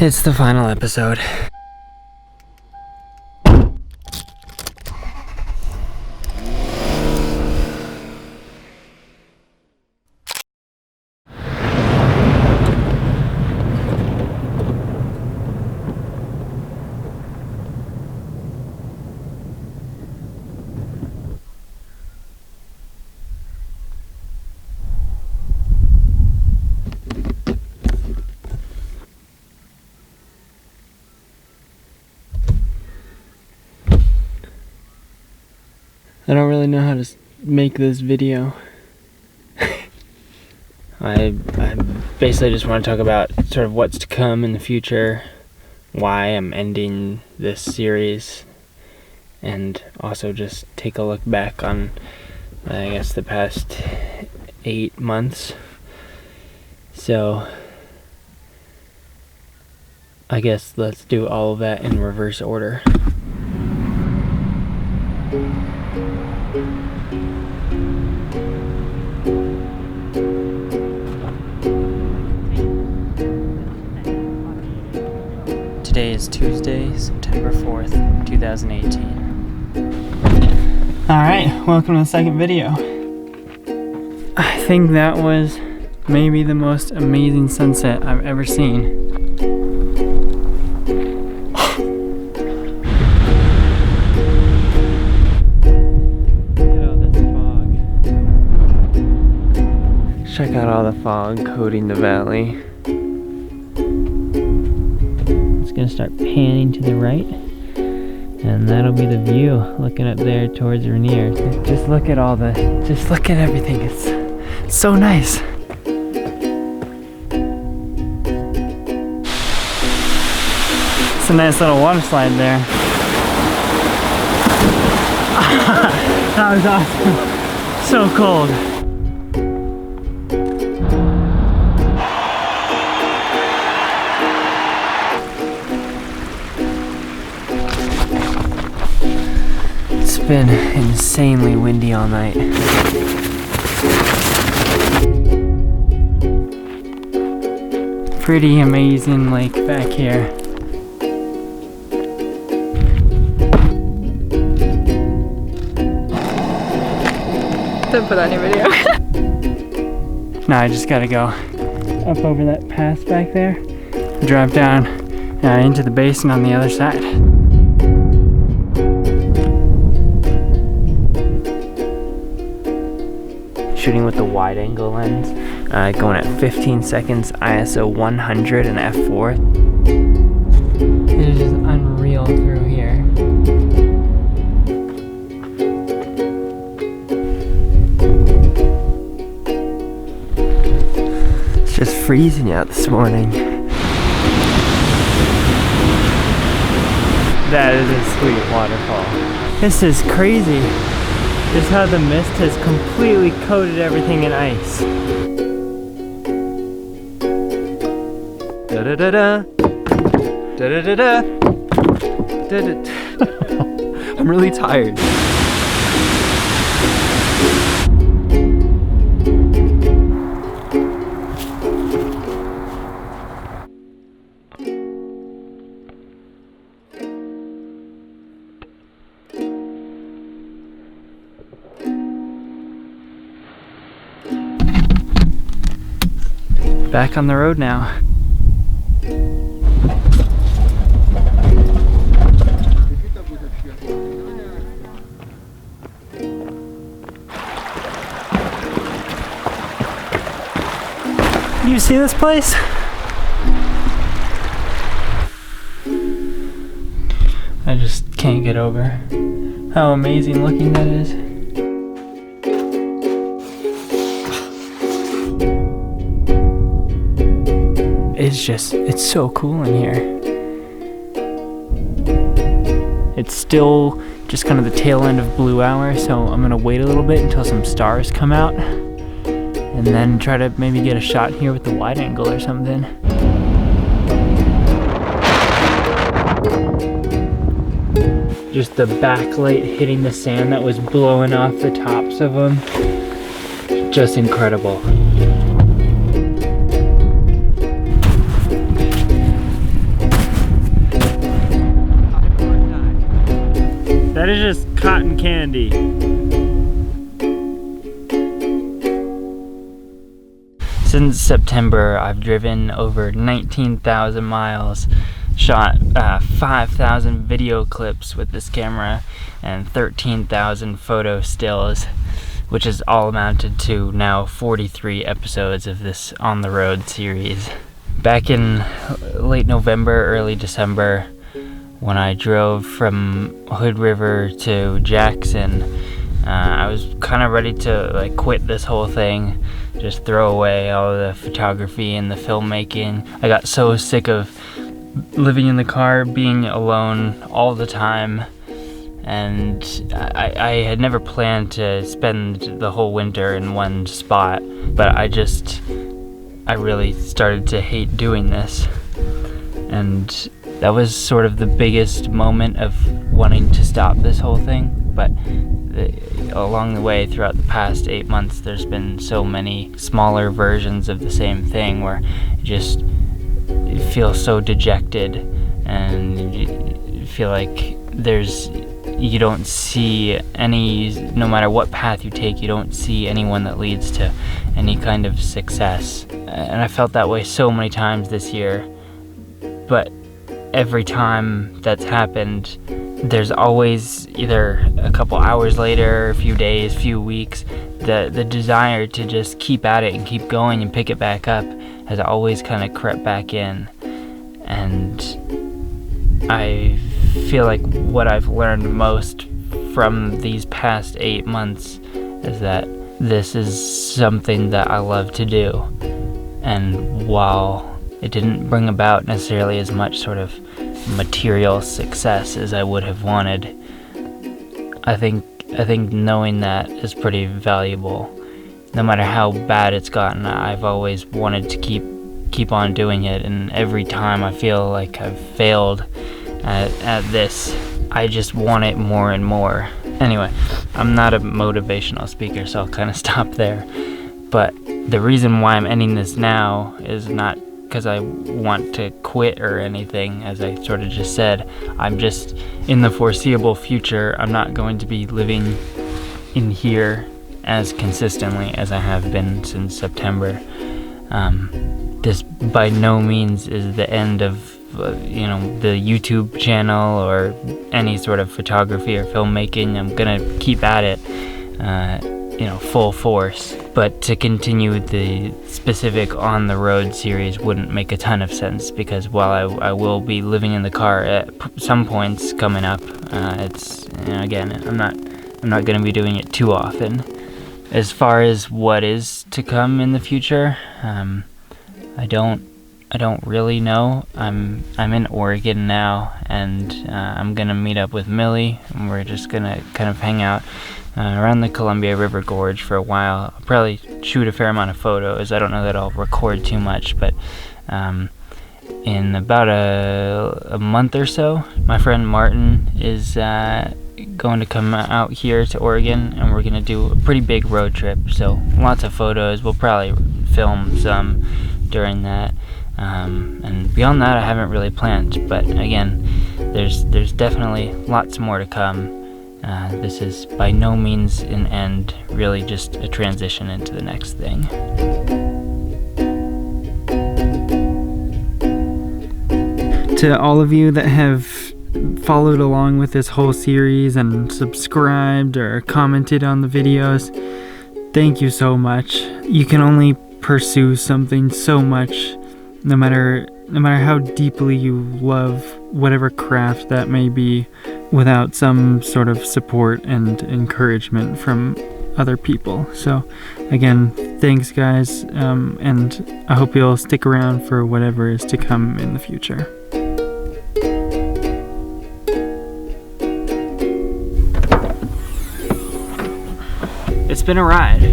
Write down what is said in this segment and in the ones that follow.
It's the final episode. I don't really know how to make this video. I basically just want to talk about sort of what's to come in the future, why I'm ending this series, and also just take a look back on, I guess, the past 8 months. So, I guess let's do all of that in reverse order. Today is Tuesday, September 4th, 2018. Alright, welcome to the second video. I think that was maybe the most amazing sunset I've ever seen. Check out all the fog coating the valley. It's gonna start panning to the right, and that'll be the view looking up there towards Rainier. Just look at everything. It's so nice. It's a nice little water slide there. That was awesome. So cold. It's been insanely windy all night. Pretty amazing lake back here. Don't put that in your video. No, I just gotta go up over that pass back there, drive down into the basin on the other side. Shooting with the wide angle lens, going at 15 seconds, ISO 100 and f4. It is just unreal through here. It's just freezing out this morning. That is a sweet waterfall. This is crazy. Just how the mist has completely coated everything in ice. Da da da da. Da da da da. Da da. I'm really tired. Back on the road now. You see this place? I just can't get over how amazing looking that is. It's so cool in here. It's still just kind of the tail end of blue hour, so I'm gonna wait a little bit until some stars come out and then try to maybe get a shot here with the wide angle or something. Just the backlight hitting the sand that was blowing off the tops of them. Just incredible. is just cotton candy. Since September, I've driven over 19,000 miles, shot 5,000 video clips with this camera, and 13,000 photo stills, which is all amounted to now 43 episodes of this On the Road series. Back in late November, early December, when I drove from Hood River to Jackson, I was kind of ready to quit this whole thing, just throw away all the photography and the filmmaking. I got so sick of living in the car, being alone all the time, and I had never planned to spend the whole winter in one spot, but I really started to hate doing this, and that was sort of the biggest moment of wanting to stop this whole thing. But along the way, throughout the past 8 months, there's been so many smaller versions of the same thing where you feel so dejected, and you feel like you don't see no matter what path you take, you don't see anyone that leads to any kind of success. And I felt that way so many times this year, but every time that's happened, there's always either a couple hours later, a few days, few weeks, the desire to just keep at it and keep going and pick it back up has always kind of crept back in. And I feel like what I've learned most from these past 8 months is that this is something that I love to do. And while it didn't bring about necessarily as much sort of material success as I would have wanted, I think knowing that is pretty valuable. No matter how bad it's gotten, I've always wanted to keep on doing it, and every time I feel like I've failed at this, I just want it more and more. Anyway, I'm not a motivational speaker, so I'll kind of stop there. But the reason why I'm ending this now is not because I want to quit or anything, as I sort of just said. I'm just, in the foreseeable future, I'm not going to be living in here as consistently as I have been since September. This by no means is the end of the YouTube channel or any sort of photography or filmmaking. I'm gonna keep at it, full force. But to continue the specific On the Road series wouldn't make a ton of sense, because while I will be living in the car at some points coming up, again, I'm not gonna be doing it too often. As far as what is to come in the future, I don't really know. I'm in Oregon now, and I'm gonna meet up with Millie, and we're just gonna kind of hang out around the Columbia River Gorge for a while. I'll probably shoot a fair amount of photos. I don't know that I'll record too much, but in about a month or so, my friend Martin is going to come out here to Oregon, and we're gonna do a pretty big road trip, so lots of photos. We'll probably film some during that, and beyond that I haven't really planned, but again, there's definitely lots more to come. This is by no means an end, really just a transition into the next thing. To all of you that have followed along with this whole series and subscribed or commented on the videos, thank you so much. You can only pursue something so much, no matter how deeply you love whatever craft that may be, without some sort of support and encouragement from other people. So again, thanks guys, and I hope you'll stick around for whatever is to come in the future. It's been a ride.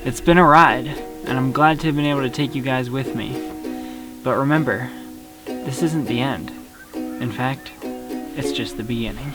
It's been a ride, and I'm glad to have been able to take you guys with me. But remember, this isn't the end. In fact, it's just the beginning.